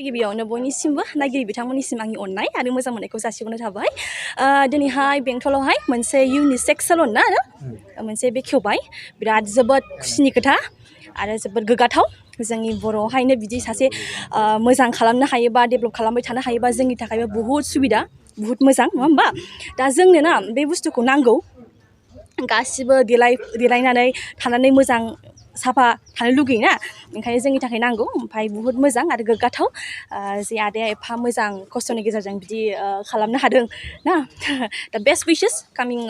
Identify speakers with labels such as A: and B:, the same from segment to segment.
A: गिबियावनो बयनिसिमबो नायगिरि बिथांमोननिसिम आंनि अननाय आरो मोजां मोननायखौ जासिहरनाय थाबाय। दिनैहाय बेंटलावहाय मोनसे यूनिसेक्स सेलन ना मोनसे बेखेवबाय बिराद जोबोद खुसिनि खोथा आरो जोबोद गोग्गाथाव जोंनि बर'आवहायनो बिदि सासे मोजां खालामनो हायोबा डेभेलप खालामबाय थानो हायोबा जोंनि थाखायबो बुहुत सुबिदा बुहुत मोजां नङा होमबा दा जोंनो ना बे बुस्थुखौ नांगौ गासिबो देलायनानै थानानै मोजां साफा थानो लुगैयोना ओंखायनो जोंनि थाखाय नांगौ ओमफ्राय बुहुत मोजां आरो गोग्गाथाव जे आदाया एफा मोजां खस्थ'नि गेजेरजों बिदि खालामनो हादों ना दा बेस्ट विशेस कामिं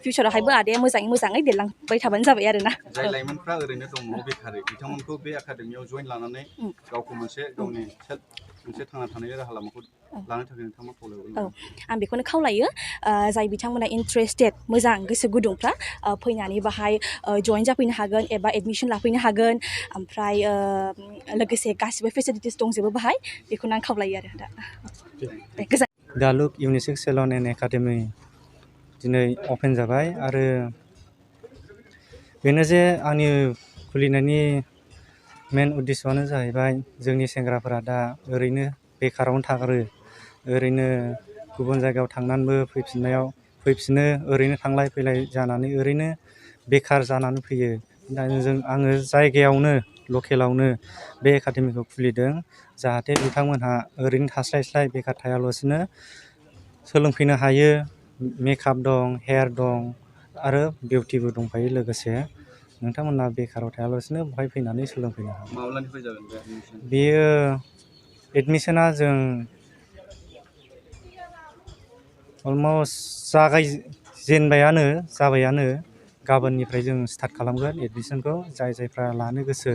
A: फिउचारावहायबो आदाया मोजाङै देरलांबाय थाबानो जाबाय आरो ना
B: जाय लाइमोनफ्रा ओरैनो दङ बेकारै बिथांमोनखौ बे एकाडेमियाव जइन लानानै गावखौ गावनि मोनसे थांना थानायनि राहा लामाखौ लानो थाखाय नोंथाङा खावलायो
A: आं बेखौनो खावलायो जाय बिथांमोना इन्ट्रेस्टेड मोजां गोसो गुदुंफ्रा फैनानै बाहाय जइन जाफैनो हागोन एबा एडमिसन लाफैनो हागोन ओमफ्राय लोगोसे गासिबो फेसिलिटिस दंजोबो बाहाय बेखौनो आं खावलायो आरो दा गोजोन
C: टलआवब यूनिसेक्स सेलन एन्ड एकाडेमि दिनै अपेन जाबाय आरो बेनो जे आंनि खुलिनायनि मेन उद्देश्यआनो जाहैबाय जोंनि सेंग्राफोरा दा ओरैनो बेकारावनो थागारो ओरैनो गुबुन जायगायाव थांनानैबो फैफिनो ओरैनो थांलाय फैलाय जानानै ओरैनो बेकार जानानै फैयो दा आङो जायगायावनो लकेलावनो बे एकाडेमिखौ खुलिदों जाहाथे बिथांमोनहा ओरैनो थास्लायस्लाय बेकार थायालासिनो सोलोंफैनो हायो मेकआप दं हेयार दं आरो बिउटिबो दंफायो लोगोसे नोंथांमोना बेकाराव थायालासिनो बेवहाय फैनानै सोलोंफैनो हागोन
B: माब्लानिफ्राय जागोन बे एडमिसन
C: बेयो एडमिसना जों अलमस्ट जाबायानो गाबोननिफ्राय जों स्टार्ट खालामगोन एडमिसनखौ जायफ्रा लानो गोसो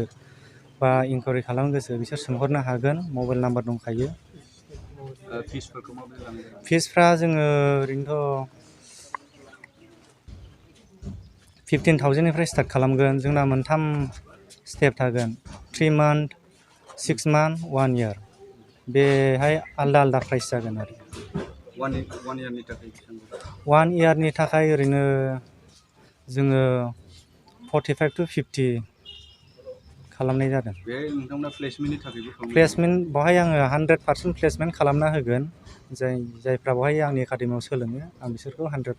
C: बा इनकुवारि खालामनो गोसो बिसोर सोंहरनो हागोन मबाइल नाम्बार दंखायो
B: फिसफोरखौ माबोरै लानाय जागोन
C: फिसफ्रा जोङो ओरैनोथ' 15,000निफ्राय स्टार्ट खालामगोन जोंना मोनथाम स्टेप थागोन 3 मान्थ 6 मान्थ 1 इयार बेहाय आलदा प्राइस जागोन आरो 1 इयारनि थाखाय ओरैनो जोङो 45 to 50 खालामनाय जादों
B: बे नोंथांमोना प्लेसमेन्टनि थाखायबो
C: प्लेसमेन्ट बेवहाय आङो 100% प्लेसमेन्ट खालामना होगोन जायफ्रा बेवहाय आंनि एकाडेमियाव सोलोङो आं बिसोरखौ 100%